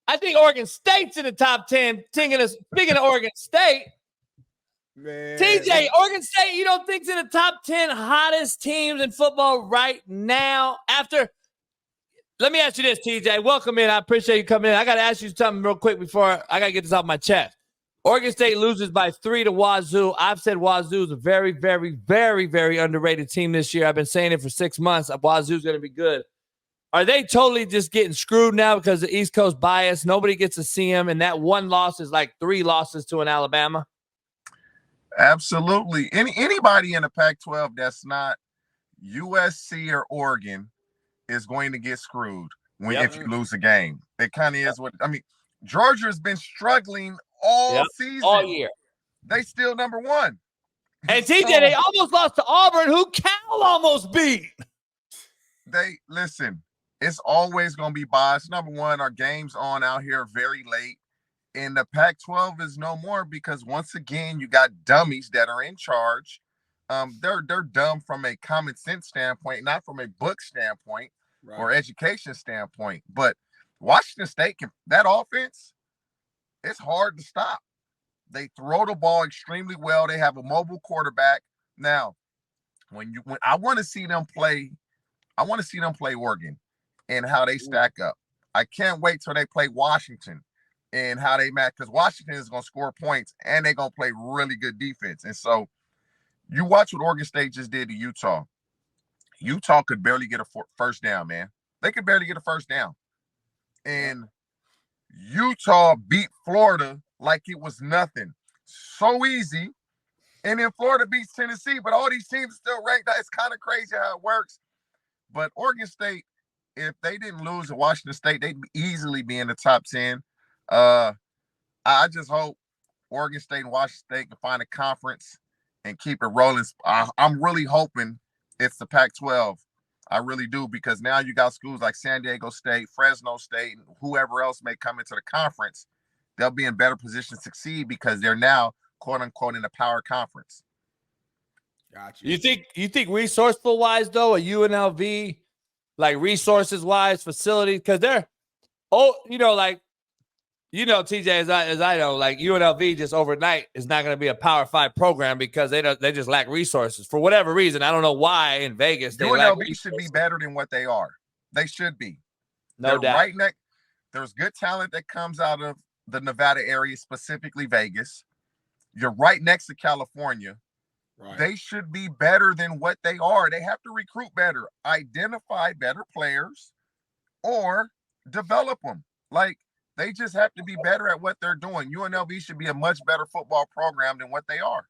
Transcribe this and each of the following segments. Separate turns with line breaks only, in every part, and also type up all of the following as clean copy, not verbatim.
I think Oregon State's in the top 10. Speaking of Oregon State,
man.
TJ, Oregon State, you don't think's in the top 10 hottest teams in football right now? Let me ask you this, TJ. Welcome in. I appreciate you coming in. I got to ask you something real quick before I got to get this off my chest. Oregon State loses by 3 to Wazoo. I've said Wazoo is a very, very, very, very underrated team this year. I've been saying it for 6 months. Wazoo's going to be good. Are they totally just getting screwed now because of the East Coast bias? Nobody gets to see them, and that one loss is like 3 losses to an Alabama?
Absolutely. Anybody in the Pac-12 that's not USC or Oregon is going to get screwed if you lose a game. It kind of is what – I mean, Georgia's been struggling all season.
All year.
They still number 1.
And TJ, they almost lost to Auburn, who Cal almost beat.
Listen, it's always going to be biased. Number 1, our games on out here very late. And the Pac-12 is no more because, once again, you got dummies that are in charge. They're dumb from a common sense standpoint, not from a book standpoint or education standpoint. But Washington State, that offense, it's hard to stop. They throw the ball extremely well. They have a mobile quarterback. Now, when I want to see them play, Oregon and how they stack up. I can't wait till they play Washington and how they match, because Washington is going to score points and they're going to play really good defense. And so you watch what Oregon State just did to Utah. Utah could barely get a first down, man. They could barely get a first down. And Utah beat Florida like it was nothing. So easy. And then Florida beats Tennessee, but all these teams are still ranked. It's kind of crazy how it works. But Oregon State, if they didn't lose to Washington State, they'd easily be in the top 10. I just hope Oregon State and Washington State can find a conference and keep it rolling. I'm really hoping it's the Pac-12. I really do, because now you got schools like San Diego State, Fresno State, and whoever else may come into the conference. They'll be in better position to succeed because they're now, quote unquote, in a power conference.
Gotcha.
You think resourceful wise though, a UNLV, like resources wise, facility, because they're TJ, as I know, like UNLV just overnight is not going to be a Power 5 program because they just lack resources for whatever reason. I don't know why in Vegas
UNLV should be better than what they are. They should be.
No doubt.
There's good talent that comes out of the Nevada area, specifically Vegas. You're right next to California.
Right.
They should be better than what they are. They have to recruit better, identify better players, or develop them. Like, they just have to be better at what they're doing. UNLV should be a much better football program than what they are.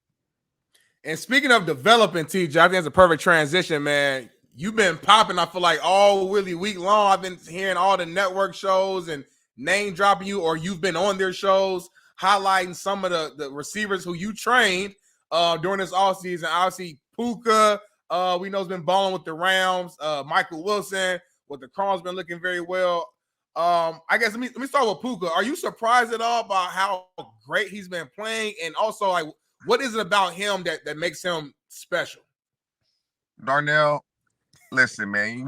And speaking of developing, TJ, I think that's a perfect transition, man. You've been popping, I feel like, all really week long. I've been hearing all the network shows and name dropping you, or you've been on their shows highlighting some of the receivers who you trained during this offseason. Obviously, Puka, we know, has been balling with the Rams. Michael Wilson with the Cardinals been looking very well. I guess let me start with Puka. Are you surprised at all about how great he's been playing? And also, like, what is it about him that makes him special?
Darnell, listen, man,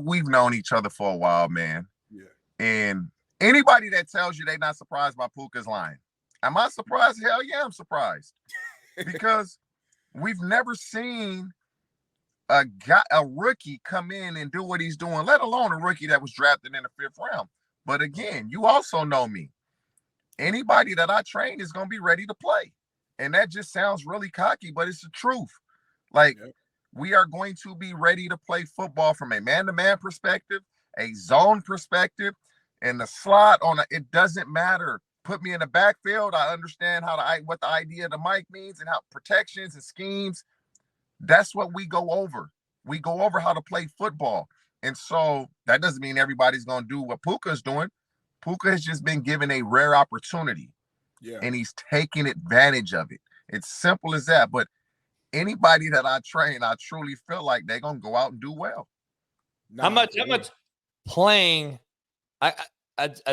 we've known each other for a while, man.
Yeah.
And anybody that tells you they're not surprised by Puka's lying. Am I surprised? Hell yeah, I'm surprised. Because we've never seen a rookie come in and do what he's doing, let alone a rookie that was drafted in the 5th round. But again, you also know me. Anybody that I train is going to be ready to play. And that just sounds really cocky, but it's the truth. Like, we are going to be ready to play football from a man-to-man perspective, a zone perspective, and the slot it doesn't matter. Put me in the backfield. I understand what the idea of the mic means and how protections and schemes. That's what we go over. We go over how to play football. And so that doesn't mean everybody's going to do what Puka's doing. Puka has just been given a rare opportunity.
Yeah.
And he's taking advantage of it. It's simple as that. But anybody that I train, I truly feel like they're going to go out and do well.
How much playing? I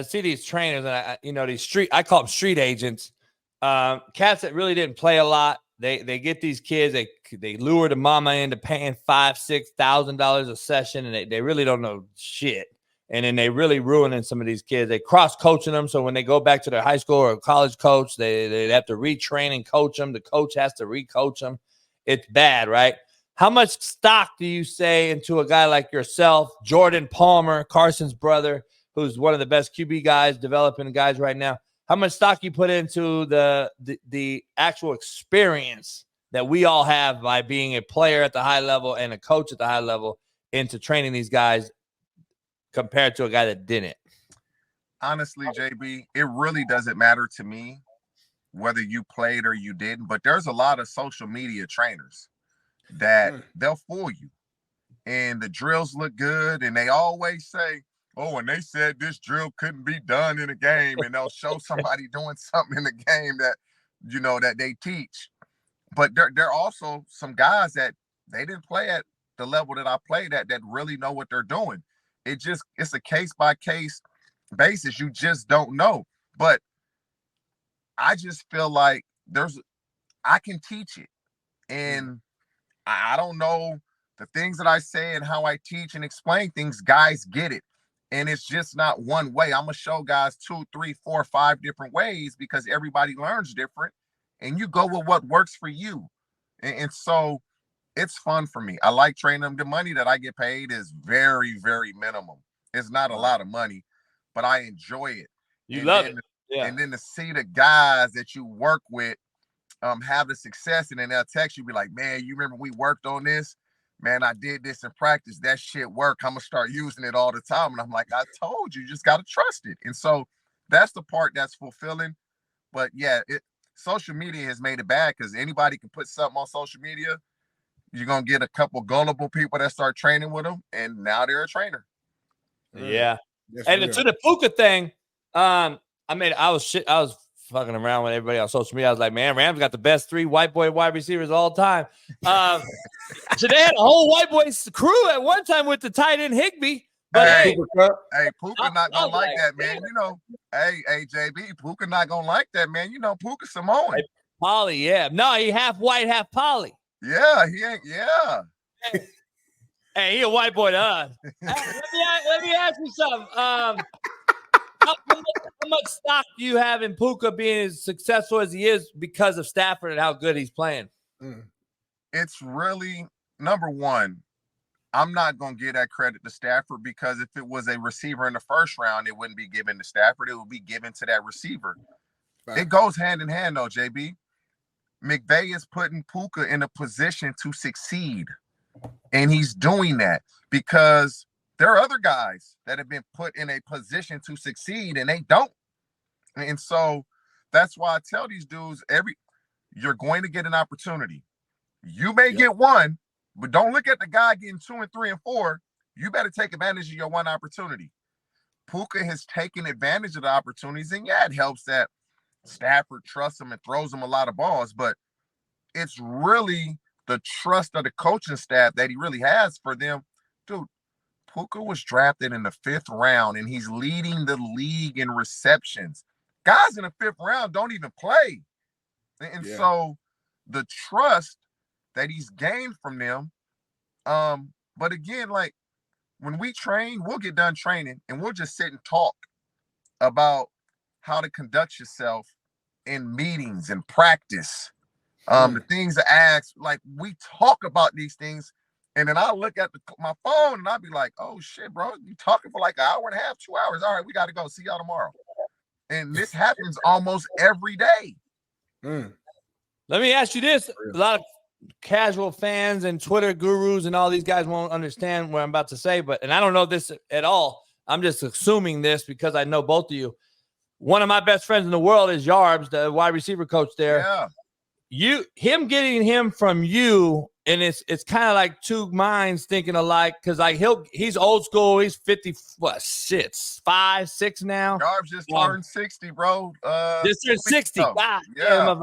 see these trainers, and I call them street agents. Cats that really didn't play a lot. They get these kids, they lure the mama into paying $5,000-$6,000 a session, and they really don't know shit. and then they really ruining some of these kids. They cross-coaching them, so when they go back to their high school or college coach, they have to retrain and coach them. The coach has to re-coach them. It's bad, right? How much stock do you say into a guy like yourself, Jordan Palmer, Carson's brother, who's one of the best QB guys, developing guys right now? How much stock you put into the actual experience that we all have by being a player at the high level and a coach at the high level into training these guys compared to a guy that didn't?
Honestly, JB, it really doesn't matter to me whether you played or you didn't, but there's a lot of social media trainers that they'll fool you. And the drills look good, and they always say, oh, and they said this drill couldn't be done in a game, and they'll show somebody doing something in the game that, you know, that they teach. But there are also some guys that they didn't play at the level that I played at that really know what they're doing. It's a case-by-case basis. You just don't know. But I just feel like I can teach it. And I don't know the things that I say and how I teach and explain things, guys get it. And it's just not one way. I'm going to show guys 2, 3, 4, 5 different ways because everybody learns different. And you go with what works for you. And so it's fun for me. I like training them. The money that I get paid is very, very minimum. It's not a lot of money, but I enjoy it.
You love it. Yeah.
And then to see the guys that you work with have the success, and then they'll text you, be like, man, you remember we worked on this? Man, I did this in practice. That shit worked. I'm going to start using it all the time. And I'm like, I told you, you just got to trust it. And so that's the part that's fulfilling. But yeah, social media has made it bad because anybody can put something on social media. You're going to get a couple gullible people that start training with them, and now they're a trainer.
Yeah. And to the Puka thing, I was fucking around with everybody on social media. I was like, man, Rams got the best 3 white boy wide receivers all time. So they had a whole white boy crew at one time with the tight end Higbee. But
Puka not gonna like that, man. You know, hey, JB, Puka not gonna like that, man. You know, Puka Samoan.
Hey, Polly, yeah. No, he half white, half Polly.
Yeah, he ain't. Yeah.
Hey, he a white boy to us. Let me ask you something. How much stock do you have in Puka being as successful as he is because of Stafford and how good he's playing?
It's really, number one, I'm not going to give that credit to Stafford because if it was a receiver in the first round, it wouldn't be given to Stafford. It would be given to that receiver. Right. It goes hand in hand, though, JB. McVay is putting Puka in a position to succeed, and he's doing that because there are other guys that have been put in a position to succeed, and they don't. And so that's why I tell these dudes, you're going to get an opportunity. You may get one, but don't look at the guy getting 2 and 3 and 4. You better take advantage of your one opportunity. Puka has taken advantage of the opportunities, and yeah, it helps that Stafford trusts him and throws him a lot of balls, but it's really the trust of the coaching staff that he really has for them. Dude, Puka was drafted in the 5th round, and he's leading the league in receptions. Guys in the 5th round don't even play. And so the trust that he's gained from them. But again, like when we train, we'll get done training and we'll just sit and talk about how to conduct yourself in meetings and practice. The things to ask, like we talk about these things. And then I'll look at my phone and I'll be like, oh shit, bro, you talking for like an hour and a half, 2 hours. All right, we got to go. See y'all tomorrow. And this happens almost every day.
Let me ask you this. A lot of casual fans and Twitter gurus and all these guys won't understand what I'm about to say, and I don't know this at all. I'm just assuming this because I know both of you. One of my best friends in the world is Yarbs, the wide receiver coach there. Yeah. Getting him from you, and it's kind of like two minds thinking alike because like he's old school. He's 5, 6 now.
Yarbs just turned 60, bro.
Just turned 60. God, yeah.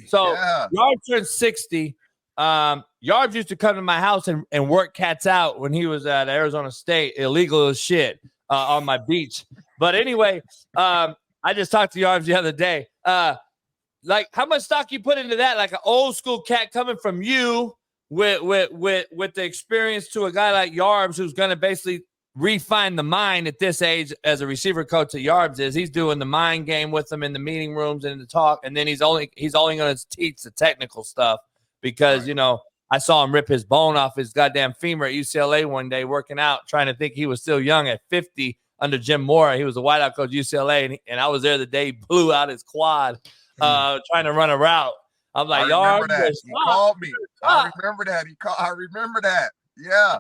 So Yarbs turned 60. Yarbs used to come to my house and work cats out when he was at Arizona State, illegal as shit on my beach. But anyway, I just talked to Yarbs the other day. Like how much stock you put into that? Like an old school cat coming from you with the experience to a guy like Yarbs who's going to basically refine the mind at this age as a receiver coach at Yarbs is he's doing the mind game with them in the meeting rooms and the talk, and then he's only going to teach the technical stuff because
Right.
you know I saw him rip his bone off his goddamn femur at UCLA one day working out, trying to think he was still young at 50 under Jim Mora. He was a wideout coach at UCLA, and I was there the day he blew out his quad trying to run a route. I'm like,
I remember
Yarbs,
that. He called me. I remember that. I remember that. Yeah.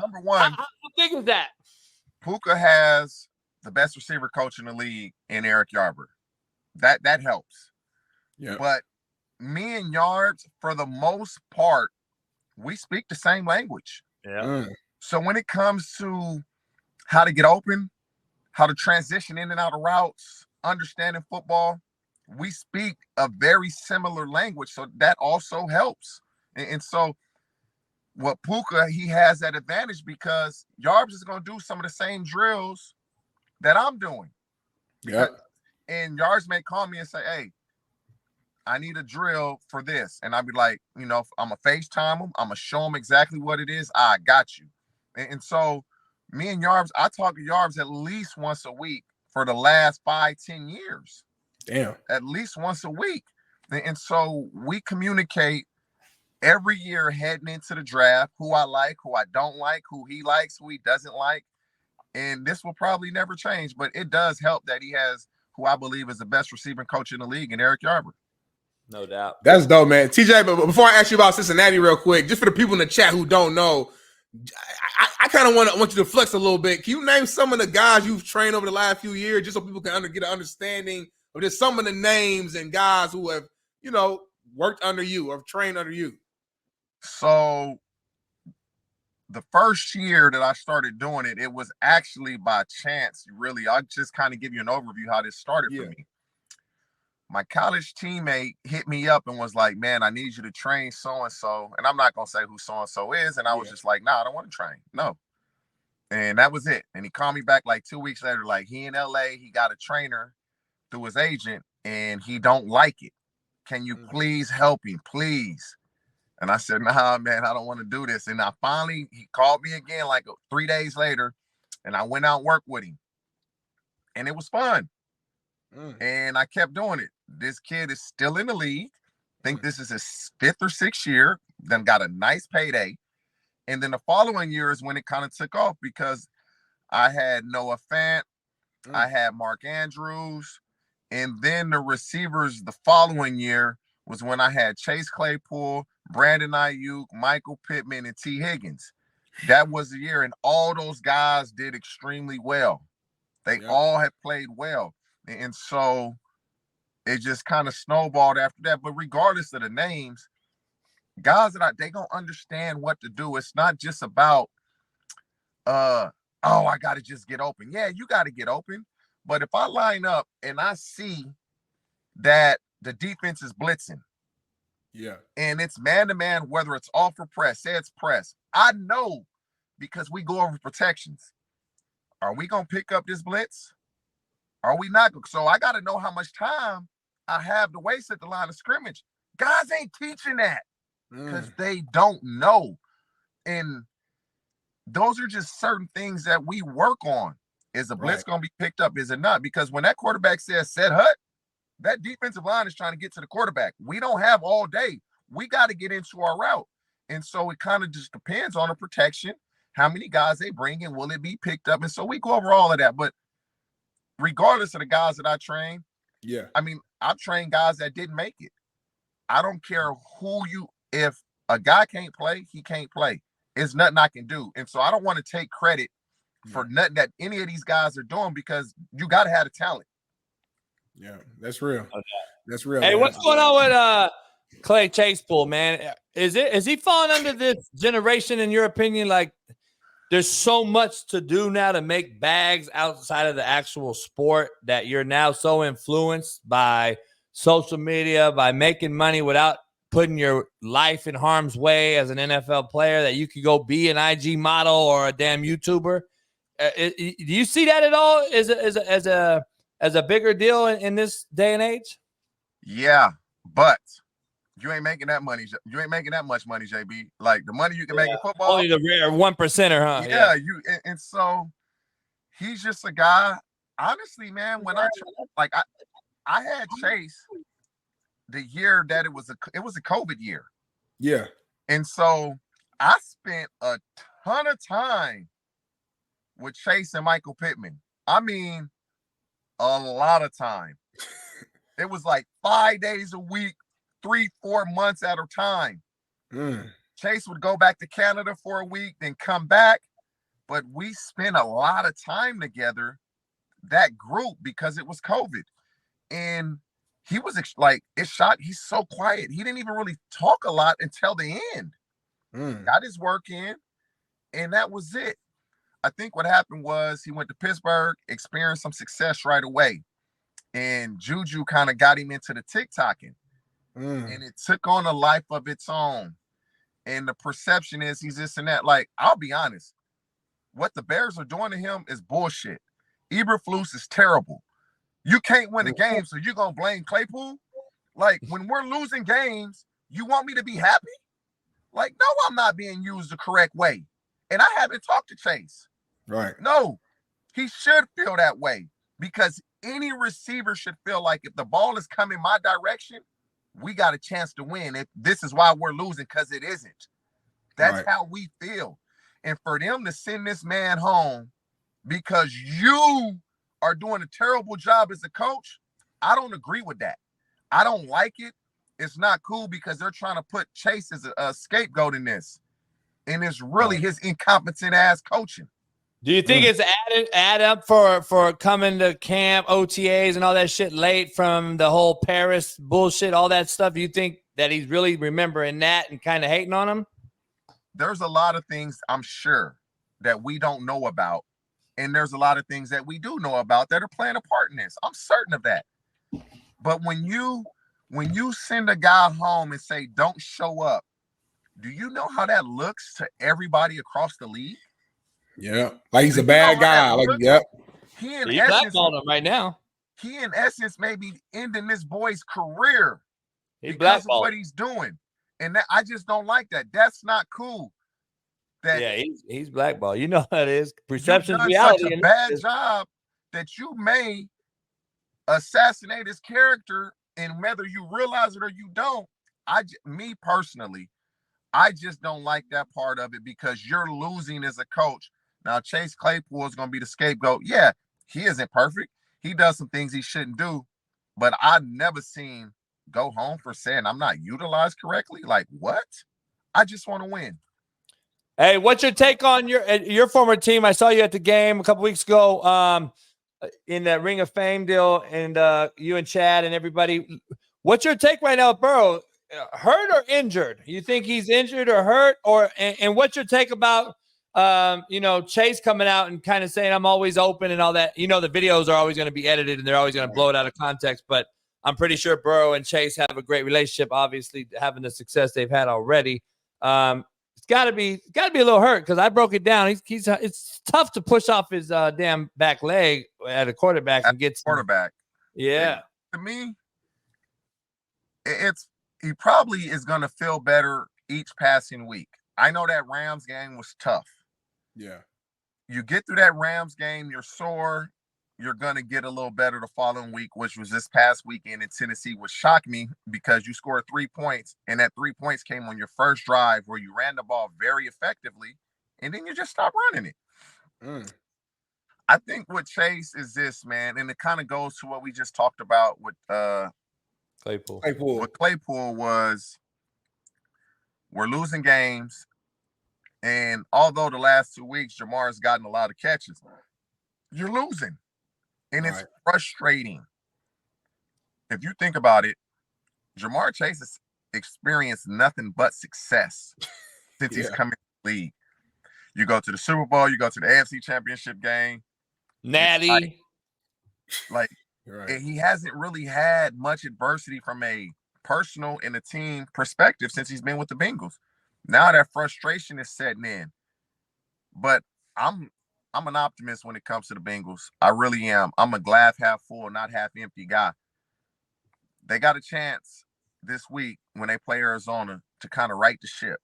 Number one,
how big is that?
Puka has the best receiver coach in the league in Eric Yarber. That helps.
Yeah.
But me and Yarbs, for the most part, we speak the same language.
Yeah.
So when it comes to how to get open, how to transition in and out of routes, understanding football, we speak a very similar language. So that also helps. And so what Puka, he has that advantage because Yarbs is going to do some of the same drills that I'm doing.
Yeah.
And Yarbs may call me and say, hey, I need a drill for this. And I'd be like, you know, I'm going to FaceTime him. I'm going to show him exactly what it is. I got you. And so me and Yarbs, I talk to Yarbs at least once a week for the last 5-10 years.
Damn.
At least once a week. And so we communicate every year heading into the draft, who I like, who I don't like, who he likes, who he doesn't like. And this will probably never change, but it does help that he has who I believe is the best receiving coach in the league in Eric Yarber.
No doubt.
That's dope, man. TJ, but before I ask you about Cincinnati real quick, just for the people in the chat who don't know, I kind of want you to flex a little bit. Can you name some of the guys you've trained over the last few years just so people can get an understanding of just some of the names and guys who have, you know, worked under you or trained under you?
So the first year that I started doing it, it was actually by chance, really. I'll just kind of give you an overview how this started for me. My college teammate hit me up and was like, man, I need you to train so-and-so. And I'm not going to say who so-and-so is. And I was just like, nah, I don't want to train. No. And that was it. And he called me back like 2 weeks later, like he in LA, he got a trainer through his agent and he don't like it. Can you please help him, please? And I said, nah, man, I don't want to do this. And he called me again like 3 days later and I went out and worked with him. And it was fun. And I kept doing it. This kid is still in the league. I think this is his 5th or 6th year. Then got a nice payday. And then the following year is when it kind of took off because I had Noah Fant. I had Mark Andrews. And then the receivers the following year was when I had Chase Claypool, Brandon Ayuk, Michael Pittman, and T. Higgins. That was the year. And all those guys did extremely well. They all had played well. And so it just kind of snowballed after that. But regardless of the names, guys they gonna understand what to do. It's not just about I gotta just get open. Yeah, you gotta get open. But if I line up and I see that the defense is blitzing, and it's man-to-man, whether it's off or press, say it's press, I know because we go over protections. Are we gonna pick up this blitz? Are we not? So I got to know how much time I have to waste at the line of scrimmage. Guys ain't teaching that because they don't know. And those are just certain things that we work on. Is the blitz going to be picked up? Is it not? Because when that quarterback says set hut, that defensive line is trying to get to the quarterback. We don't have all day. We got to get into our route. And so it kind of just depends on the protection, how many guys they bring in, will it be picked up? And so we go over all of that. But regardless of the guys that I train, I mean, I've trained guys that didn't make it. I don't care if a guy can't play, he can't play. It's nothing I can do. And so I don't want to take credit for nothing that any of these guys are doing because you got to have the talent.
Yeah, that's real. Okay. That's real.
Hey,
man.
What's going on with Claypool, man? Is he falling under this generation, in your opinion? Like, there's so much to do now to make bags outside of the actual sport that you're now so influenced by social media, by making money without putting your life in harm's way as an NFL player, that you could go be an IG model or a damn YouTuber. Do you see that at all as a bigger deal in this day and age?
Yeah, but You ain't making that money. You ain't making that much money, JB. Like the money you can make in football.
Only the rare 1%er, huh?
Yeah, and so he's just a guy. Honestly, man, when I had Chase the year that it was a COVID year.
Yeah.
And so I spent a ton of time with Chase and Michael Pittman. I mean, a lot of time. It was like 5 days a week, 3-4 months at a time. Chase would go back to Canada for a week, then come back. But we spent a lot of time together, that group, because it was COVID. And he was like, he's so quiet. He didn't even really talk a lot until the end. Got his work in, and that was it. I think what happened was he went to Pittsburgh, experienced some success right away. And Juju kind of got him into the TikToking. And it took on a life of its own. And the perception is he's this and that. Like, I'll be honest. What the Bears are doing to him is bullshit. Eberflus is terrible. You can't win a game, so you're going to blame Claypool? Like, when we're losing games, you want me to be happy? Like, no, I'm not being used the correct way. And I haven't talked to Chase.
Right.
No, he should feel that way because any receiver should feel like if the ball is coming my direction, we got a chance to win. If this is why we're losing, because it isn't. That's how we feel. And for them to send this man home because you are doing a terrible job as a coach, I don't agree with that. I don't like it. It's not cool because they're trying to put Chase as a scapegoat in this. And it's really his incompetent ass coaching.
Do you think it's add up for coming to camp, OTAs, and all that shit late from the whole Paris bullshit, all that stuff? Do you think that he's really remembering that and kind of hating on him?
There's a lot of things I'm sure that we don't know about. And there's a lot of things that we do know about that are playing a part in this. I'm certain of that. But when you send a guy home and say, don't show up, do you know how that looks to everybody across the league?
Yeah. Like he's a bad guy. Like, yep.
He's blackballing him right now.
He, in essence, may be ending this boy's career
because
of what he's doing. And that, I just don't like that. That's not cool.
He's blackballed. You know how it is. Perception's reality.
Such a bad job that you may assassinate his character, and whether you realize it or you don't, me personally, I just don't like that part of it because you're losing as a coach. Now, Chase Claypool is going to be the scapegoat. Yeah, he isn't perfect. He does some things he shouldn't do, but I've never seen go home for saying I'm not utilized correctly. Like, what? I just want to win.
Hey, what's your take on your former team? I saw you at the game a couple weeks ago in that Ring of Fame deal, and you and Chad and everybody. What's your take right now, Burrow? Hurt or injured? You think he's injured or hurt? And what's your take about Chase coming out and kind of saying I'm always open and all that? The videos are always going to be edited and they're always going to blow it out of context, but I'm pretty sure Burrow and Chase have a great relationship, obviously having the success they've had already. It's got to be a little hurt because I broke it down. It's tough to push off his damn back leg at a quarterback and get
quarterback.
Yeah.
And to me, he probably is going to feel better each passing week. I know that Rams game was tough.
Yeah.
You get through that Rams game, you're sore. You're going to get a little better the following week, which was this past weekend in Tennessee, which shocked me because you scored 3 points, and that 3 points came on your first drive where you ran the ball very effectively, and then you just stopped running it. I think with Chase is this, man, and it kind of goes to what we just talked about with
Claypool.
What Claypool was, we're losing games, and although the last 2 weeks Jamar has gotten a lot of catches, you're losing. And it's frustrating. If you think about it, Jamar Chase has experienced nothing but success since he's come in the league. You go to the Super Bowl, you go to the AFC Championship game.
Natty.
Like he hasn't really had much adversity from a personal and a team perspective since he's been with the Bengals. Now that frustration is setting in. But I'm an optimist when it comes to the Bengals. I really am. I'm a glass half full, not half empty guy. They got a chance this week when they play Arizona to kind of right the ship.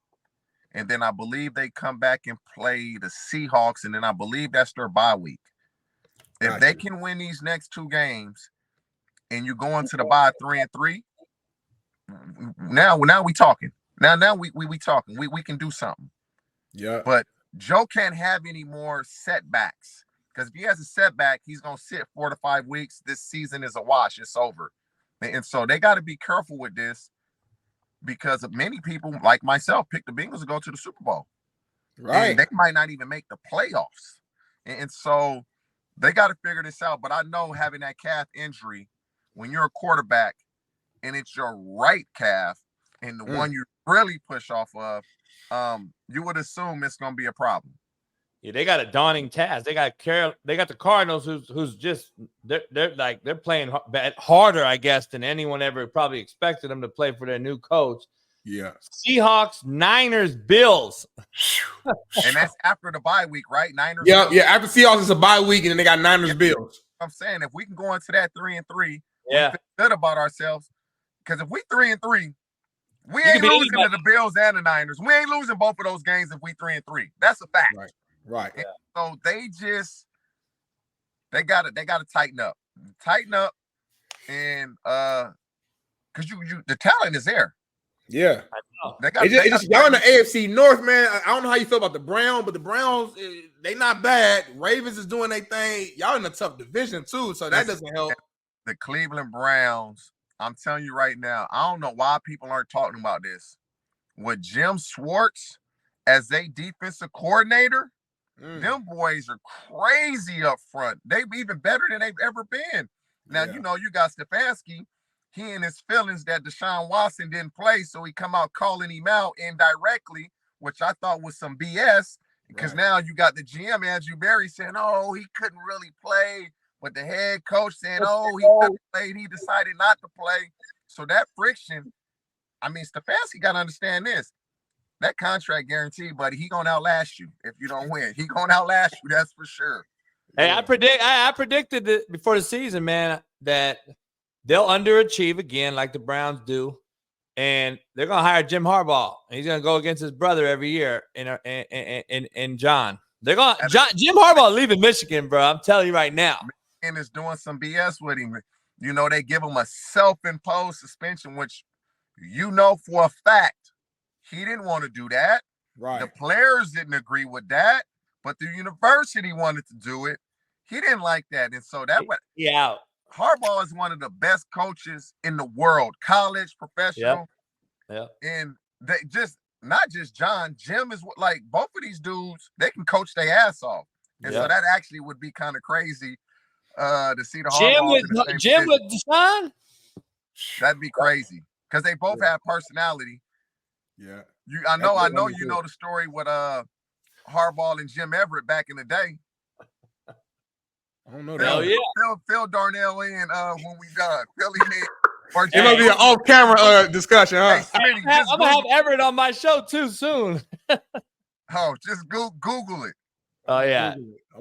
And then I believe they come back and play the Seahawks, and then I believe that's their bye week. If they can win these next 2 games and you go into the bye 3-3, now we talking. Now we talking. We can do something.
Yeah.
But Joe can't have any more setbacks, because if he has a setback, he's gonna sit 4 to 5 weeks. This season is a wash. It's over. And so they got to be careful with this, because many people like myself picked the Bengals to go to the Super Bowl.
Right.
And they might not even make the playoffs. And so they got to figure this out. But I know having that calf injury, when you're a quarterback and it's your right calf and the one you really push off of, you would assume it's going to be a problem.
Yeah, they got a daunting task. They got the Cardinals, who's just they're playing harder, I guess, than anyone ever probably expected them to play for their new coach.
Yeah.
Seahawks, Niners, Bills.
And that's after the bye week, right? Niners.
Yeah,
Bills.
yeah. After Seahawks, it's a bye week, and then they got Niners, Bills.
I'm saying, if we can go into that 3-3, we
yeah,
feel good about ourselves. Because if we 3-3, we ain't losing to the Bills and the Niners. We ain't losing both of those games if we 3-3. That's a fact.
Right.
Yeah. So they gotta tighten up. And because you the talent is there.
Yeah.
I know.
Y'all in the AFC North, man. I don't know how you feel about the Browns, but the Browns, they not bad. Ravens is doing their thing. Y'all in a tough division too, so that doesn't help.
The Cleveland Browns, I'm telling you right now, I don't know why people aren't talking about this. With Jim Schwartz as a defensive coordinator, them boys are crazy up front. They've even better than they've ever been. Now, you know, you got Stefanski. He in his feelings that Deshaun Watson didn't play, so he come out calling him out indirectly, which I thought was some BS, because now you got the GM, Andrew Berry, saying, oh, he couldn't really play, but the head coach saying, oh, he could have played. He decided not to play. So that friction, I mean, Stefanski got to understand this. That contract guarantee, buddy, he gonna outlast you if you don't win. He gonna outlast you, that's for sure.
Hey, I predicted it before the season, man, that they'll underachieve again, like the Browns do, and they're gonna hire Jim Harbaugh. And he's gonna go against his brother every year. In John, Jim Harbaugh leaving Michigan, bro. I'm telling you right now.
Michigan is doing some BS with him. You know, they give him a self-imposed suspension, which you know for a fact. He didn't want to do that.
Right.
The players didn't agree with that, but the university wanted to do it. He didn't like that. And so that was Harbaugh is one of the best coaches in the world, college, professional.
Yeah.
And they just not just John, Jim is like both of these dudes, they can coach their ass off. And so that actually would be kind of crazy to see the Harbaugh
Jim with Deshaun.
That'd be crazy because they both have personality.
Yeah.
I know you know the story with Harbaugh and Jim Everett back in the day.
I don't know that.
Phil Darnell in when we done. Phil him in.
It might be an off-camera discussion, huh?
Hey, Smitty,
I'm gonna have Everett on my show too soon.
Just Google it.
Oh yeah.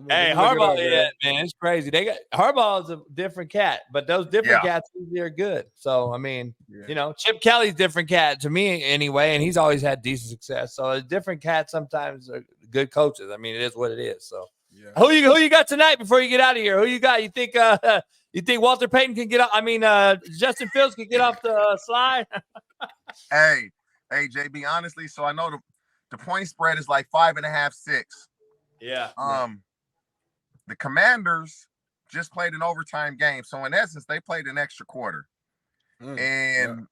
Hey, Harbaugh, man, it's crazy. Harbaugh is a different cat, but those different cats usually are good. So I mean, you know, Chip Kelly's different cat to me anyway, and he's always had decent success. So a different cats sometimes are good coaches. I mean, it is what it is. So who you got tonight before you get out of here? Who you got? You think Walter Payton can get off? I mean, Justin Fields can get off the slide?
Hey, JB, honestly, so I know the point spread is like 5.5, 6.
Yeah.
The Commanders just played an overtime game. So in essence, they played an extra quarter. And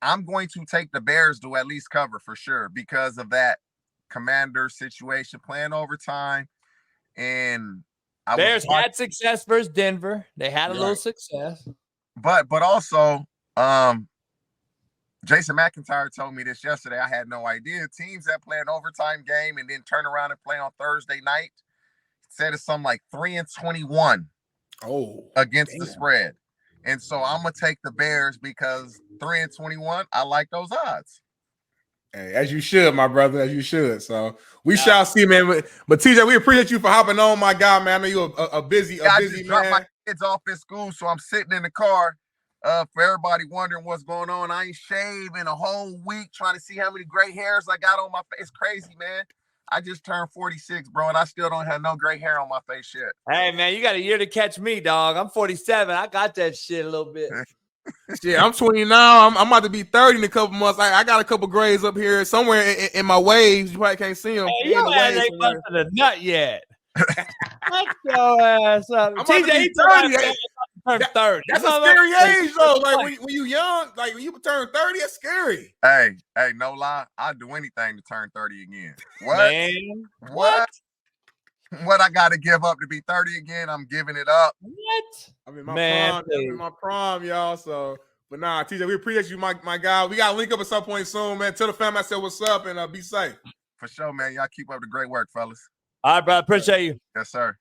I'm going to take the Bears to at least cover for sure because of that Commander situation, playing overtime. And
Bears had success versus Denver. They had a little success.
But also, Jason McIntyre told me this yesterday. I had no idea. Teams that play an overtime game and then turn around and play on Thursday night said it's something like 3-21 against the spread. And so I'm going to take the Bears because 3-21, I like those odds.
Hey, as you should, my brother, as you should. So we shall see, man. But TJ, we appreciate you for hopping on, my guy, man. I know you're a busy man.
Dropped my kids off at school, so I'm sitting in the car For everybody wondering what's going on, I ain't shaved in a whole week trying to see how many gray hairs I got on my face. It's crazy, man. I just turned 46, bro, and I still don't have no gray hair on my face yet.
Hey, man, you got a year to catch me, dog. I'm 47. I got that shit a little bit.
Yeah, I'm 20 now. I'm about to be 30 in a couple months. I got a couple grays up here somewhere in my waves. You probably can't see them.
Hey, your ass ain't busted a nut yet. Fuck your ass up.
I'm about to be 30.
Turn 30.
That's a scary age, though. Like when you young, like when you turn 30, it's scary.
Hey, no lie. I'd do anything to turn 30 again. What?
Man,
What? What I got to give up to be 30 again, I'm giving it up.
What?
I'm in my prime. I'm in my prime, y'all. So, but nah, TJ, we appreciate you, my guy. We got to link up at some point soon, man. Tell the family I said what's up and be safe.
For sure, man. Y'all keep up the great work, fellas.
All right, bro. Appreciate you.
Yes, sir.